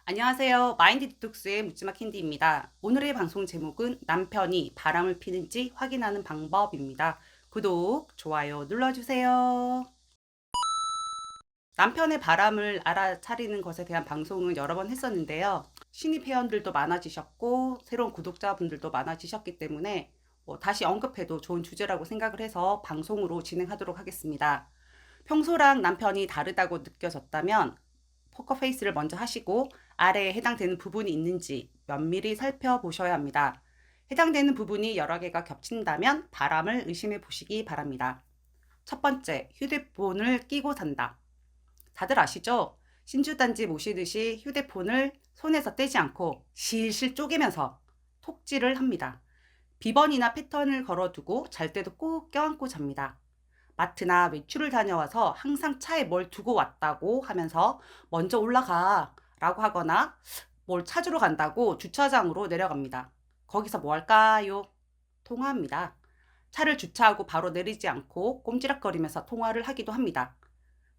안녕하세요. 마인드 디톡스의 묻지마 캔디입니다. 오늘의 방송 제목은 남편이 바람을 피는지 확인하는 방법입니다. 구독, 좋아요 눌러주세요. 남편의 바람을 알아차리는 것에 대한 방송은 여러 번 했었는데요. 신입 회원들도 많아지셨고 새로운 구독자분들도 많아지셨기 때문에 다시 언급해도 좋은 주제라고 생각을 해서 방송으로 진행하도록 하겠습니다. 평소랑 남편이 다르다고 느껴졌다면 포커페이스를 먼저 하시고 아래에 해당되는 부분이 있는지 면밀히 살펴보셔야 합니다. 해당되는 부분이 여러 개가 겹친다면 바람을 의심해 보시기 바랍니다. 첫 번째, 휴대폰을 끼고 산다. 다들 아시죠? 신주단지 모시듯이 휴대폰을 손에서 떼지 않고 실실 쪼개면서 톡질을 합니다. 비번이나 패턴을 걸어두고 잘 때도 꼭 껴안고 잡니다. 마트나 외출을 다녀와서 항상 차에 뭘 두고 왔다고 하면서 먼저 올라가 라고 하거나 뭘 찾으러 간다고 주차장으로 내려갑니다. 거기서 뭐 할까요? 통화합니다. 차를 주차하고 바로 내리지 않고 꼼지락거리면서 통화를 하기도 합니다.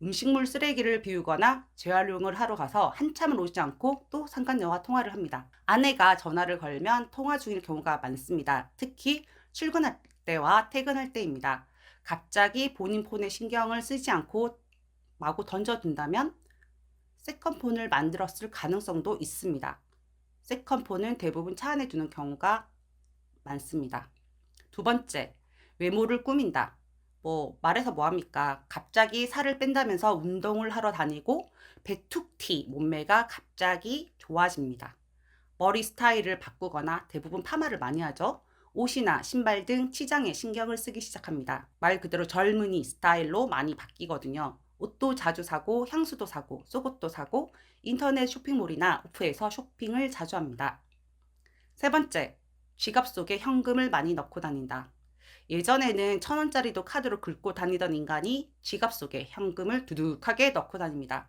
음식물 쓰레기를 비우거나 재활용을 하러 가서 한참을 오지 않고 또 상간녀와 통화를 합니다. 아내가 전화를 걸면 통화 중일 경우가 많습니다. 특히 출근할 때와 퇴근할 때입니다. 갑자기 본인 폰에 신경을 쓰지 않고 마구 던져둔다면 세컨폰을 만들었을 가능성도 있습니다. 세컨폰은 대부분 차 안에 두는 경우가 많습니다. 두 번째, 외모를 꾸민다. 말해서 뭐합니까? 갑자기 살을 뺀다면서 운동을 하러 다니고 배툭티 몸매가 갑자기 좋아집니다. 머리 스타일을 바꾸거나 대부분 파마를 많이 하죠. 옷이나 신발 등 치장에 신경을 쓰기 시작합니다. 말 그대로 젊은이 스타일로 많이 바뀌거든요. 옷도 자주 사고 향수도 사고 속옷도 사고 인터넷 쇼핑몰이나 오프에서 쇼핑을 자주 합니다. 세 번째, 지갑 속에 현금을 많이 넣고 다닌다. 예전에는 1,000원짜리도 카드로 긁고 다니던 인간이 지갑 속에 현금을 두둑하게 넣고 다닙니다.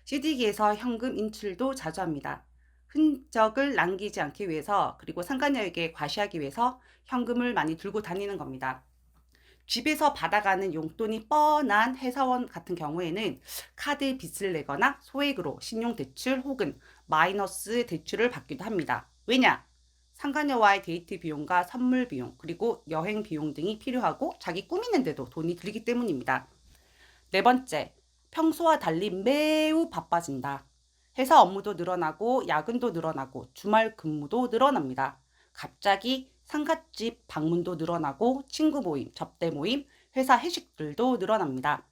CD기에서 현금 인출도 자주 합니다. 흔적을 남기지 않기 위해서 그리고 상간녀에게 과시하기 위해서 현금을 많이 들고 다니는 겁니다. 집에서 받아가는 용돈이 뻔한 회사원 같은 경우에는 카드 빚을 내거나 소액으로 신용대출 혹은 마이너스 대출을 받기도 합니다. 왜냐? 상간녀와의 데이트 비용과 선물 비용, 그리고 여행 비용 등이 필요하고 자기 꾸미는데도 돈이 들기 때문입니다. 네 번째, 평소와 달리 매우 바빠진다. 회사 업무도 늘어나고 야근도 늘어나고 주말 근무도 늘어납니다. 갑자기 상갓집 방문도 늘어나고 친구 모임, 접대 모임, 회사 회식들도 늘어납니다.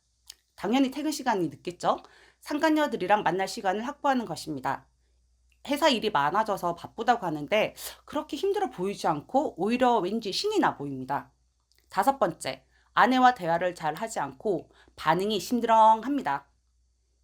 당연히 퇴근 시간이 늦겠죠? 상간녀들이랑 만날 시간을 확보하는 것입니다. 회사 일이 많아져서 바쁘다고 하는데 그렇게 힘들어 보이지 않고 오히려 왠지 신이 나 보입니다. 다섯 번째, 아내와 대화를 잘 하지 않고 반응이 심드렁합니다.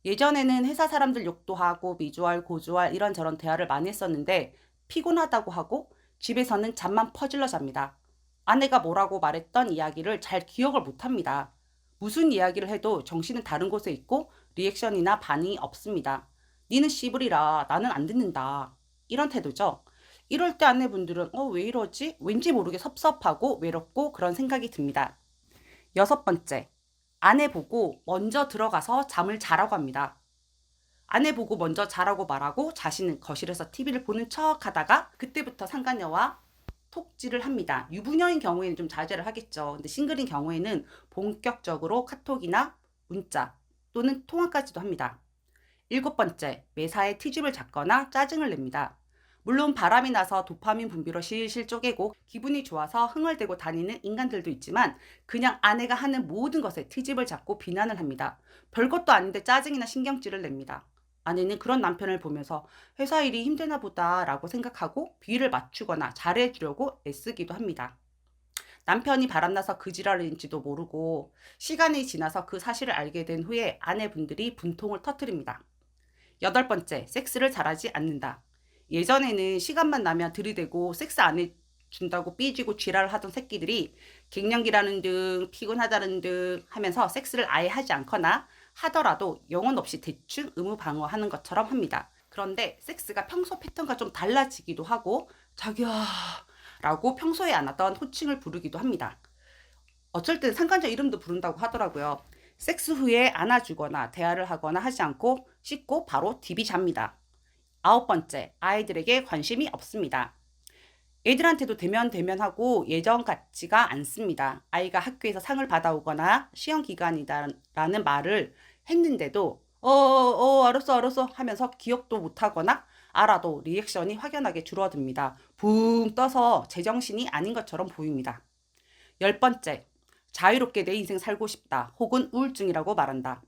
예전에는 회사 사람들 욕도 하고 미주알, 고주알 이런저런 대화를 많이 했었는데 피곤하다고 하고 집에서는 잠만 퍼질러 잡니다. 아내가 뭐라고 말했던 이야기를 잘 기억을 못 합니다. 무슨 이야기를 해도 정신은 다른 곳에 있고 리액션이나 반응이 없습니다. 니는 씨부리라 나는 안 듣는다. 이런 태도죠. 이럴 때 아내분들은 왜 이러지? 왠지 모르게 섭섭하고 외롭고 그런 생각이 듭니다. 여섯 번째, 아내 보고 먼저 들어가서 잠을 자라고 합니다. 아내 보고 먼저 자라고 말하고 자신은 거실에서 TV를 보는 척 하다가 그때부터 상간녀와 톡질을 합니다. 유부녀인 경우에는 좀 자제를 하겠죠. 근데 싱글인 경우에는 본격적으로 카톡이나 문자 또는 통화까지도 합니다. 일곱 번째, 매사에 트집을 잡거나 짜증을 냅니다. 물론 바람이 나서 도파민 분비로 실실 쪼개고 기분이 좋아서 흥얼대고 다니는 인간들도 있지만 그냥 아내가 하는 모든 것에 트집을 잡고 비난을 합니다. 별것도 아닌데 짜증이나 신경질을 냅니다. 아내는 그런 남편을 보면서 회사 일이 힘드나 보다 라고 생각하고 비위를 맞추거나 잘해주려고 애쓰기도 합니다. 남편이 바람나서 그 지랄인지도 모르고 시간이 지나서 그 사실을 알게 된 후에 아내분들이 분통을 터뜨립니다. 여덟 번째, 섹스를 잘하지 않는다. 예전에는 시간만 나면 들이대고 섹스 안 해준다고 삐지고 지랄을 하던 새끼들이 갱년기라는 등 피곤하다는 등 하면서 섹스를 아예 하지 않거나 하더라도 영혼 없이 대충 의무방어하는 것처럼 합니다. 그런데 섹스가 평소 패턴과 좀 달라지기도 하고 자기야 라고 평소에 안 하던 호칭을 부르기도 합니다. 어쩔 땐 상간녀 이름도 부른다고 하더라고요. 섹스 후에 안아주거나 대화를 하거나 하지 않고 씻고 바로 디비 잡니다. 9번째, 아이들에게 관심이 없습니다. 애들한테도 대면하고 예전 같지가 않습니다. 아이가 학교에서 상을 받아오거나 시험 기간이다라는 말을 했는데도 알았어 하면서 기억도 못하거나 알아도 리액션이 확연하게 줄어듭니다. 붕 떠서 제정신이 아닌 것처럼 보입니다. 10번째, 자유롭게 내 인생 살고 싶다 혹은 우울증이라고 말한다.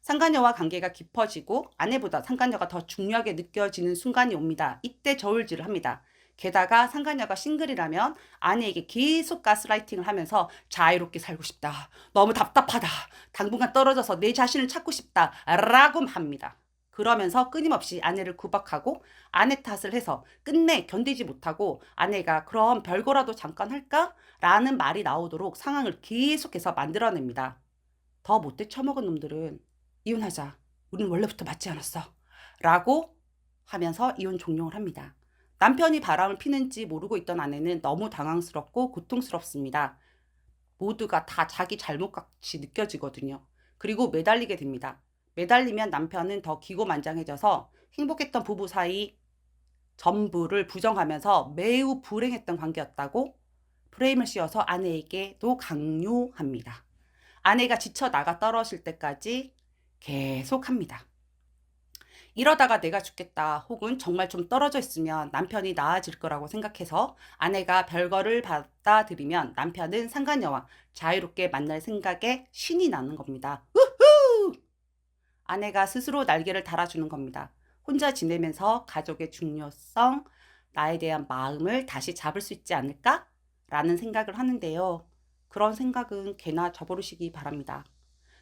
상간녀와 관계가 깊어지고 아내보다 상간녀가 더 중요하게 느껴지는 순간이 옵니다. 이때 저울질을 합니다. 게다가 상간녀가 싱글이라면 아내에게 계속 가스라이팅을 하면서 자유롭게 살고 싶다. 너무 답답하다. 당분간 떨어져서 내 자신을 찾고 싶다. 라고 합니다. 그러면서 끊임없이 아내를 구박하고 아내 탓을 해서 끝내 견디지 못하고 아내가 그럼 별거라도 잠깐 할까? 라는 말이 나오도록 상황을 계속해서 만들어냅니다. 더 못돼 처먹은 놈들은 이혼하자. 우린 원래부터 맞지 않았어. 라고 하면서 이혼 종용을 합니다. 남편이 바람을 피는지 모르고 있던 아내는 너무 당황스럽고 고통스럽습니다. 모두가 다 자기 잘못같이 느껴지거든요. 그리고 매달리게 됩니다. 매달리면 남편은 더 기고만장해져서 행복했던 부부 사이 전부를 부정하면서 매우 불행했던 관계였다고 프레임을 씌워서 아내에게도 강요합니다. 아내가 지쳐 나가 떨어질 때까지 계속합니다. 이러다가 내가 죽겠다 혹은 정말 좀 떨어져 있으면 남편이 나아질 거라고 생각해서 아내가 별거를 받아들이면 남편은 상간녀와 자유롭게 만날 생각에 신이 나는 겁니다. 우후! 아내가 스스로 날개를 달아주는 겁니다. 혼자 지내면서 가족의 중요성, 나에 대한 마음을 다시 잡을 수 있지 않을까? 라는 생각을 하는데요. 그런 생각은 개나 저버리시기 바랍니다.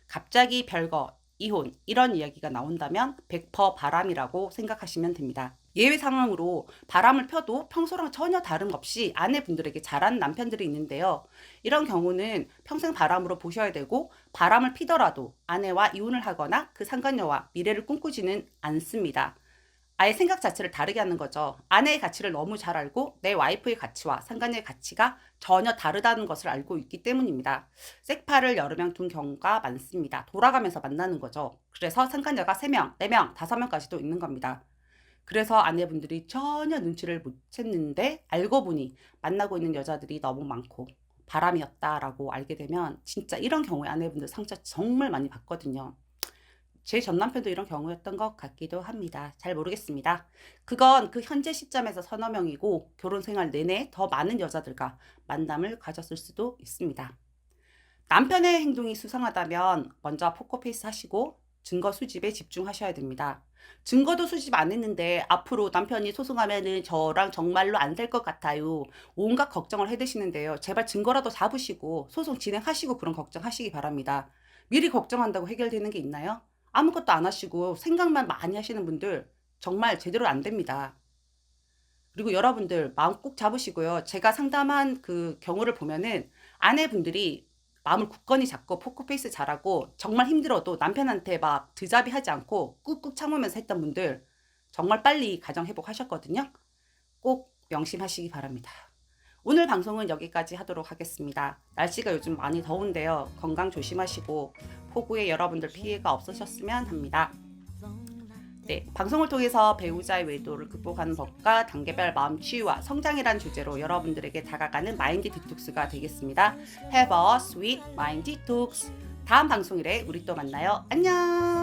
갑자기 별거, 이혼 이런 이야기가 나온다면 100% 바람이라고 생각하시면 됩니다. 예외 상황으로 바람을 펴도 평소랑 전혀 다름없이 아내분들에게 잘하는 남편들이 있는데요. 이런 경우는 평생 바람으로 보셔야 되고 바람을 피더라도 아내와 이혼을 하거나 그 상간녀와 미래를 꿈꾸지는 않습니다. 아예 생각 자체를 다르게 하는 거죠. 아내의 가치를 너무 잘 알고 내 와이프의 가치와 상간녀의 가치가 전혀 다르다는 것을 알고 있기 때문입니다. 섹파를 여러 명 둔 경우가 많습니다. 돌아가면서 만나는 거죠. 그래서 상간녀가 3명, 4명, 5명까지도 있는 겁니다. 그래서 아내분들이 전혀 눈치를 못 챘는데 알고 보니 만나고 있는 여자들이 너무 많고 바람이었다라고 알게 되면 진짜 이런 경우에 아내분들 상처 정말 많이 받거든요. 제 전 남편도 이런 경우였던 것 같기도 합니다. 잘 모르겠습니다. 그건 그 현재 시점에서 서너 명이고 결혼 생활 내내 더 많은 여자들과 만남을 가졌을 수도 있습니다. 남편의 행동이 수상하다면 먼저 포커페이스 하시고 증거 수집에 집중하셔야 됩니다. 증거도 수집 안 했는데 앞으로 남편이 소송하면은 저랑 정말로 안 될 것 같아요. 온갖 걱정을 해드시는데요. 제발 증거라도 잡으시고 소송 진행하시고 그런 걱정하시기 바랍니다. 미리 걱정한다고 해결되는 게 있나요? 아무것도 안 하시고 생각만 많이 하시는 분들 정말 제대로 안 됩니다. 그리고 여러분들 마음 꼭 잡으시고요. 제가 상담한 그 경우를 보면은 아내분들이 마음을 굳건히 잡고 포커페이스 잘하고 정말 힘들어도 남편한테 막 드잡이 하지 않고 꾹꾹 참으면서 했던 분들 정말 빨리 가정 회복하셨거든요. 꼭 명심하시기 바랍니다. 오늘 방송은 여기까지 하도록 하겠습니다. 날씨가 요즘 많이 더운데요. 건강 조심하시고 폭우에 여러분들 피해가 없으셨으면 합니다. 네, 방송을 통해서 배우자의 외도를 극복하는 법과 단계별 마음 치유와 성장이란 주제로 여러분들에게 다가가는 마인드 디톡스가 되겠습니다. Have a sweet mind detox. 다음 방송일에 우리 또 만나요. 안녕.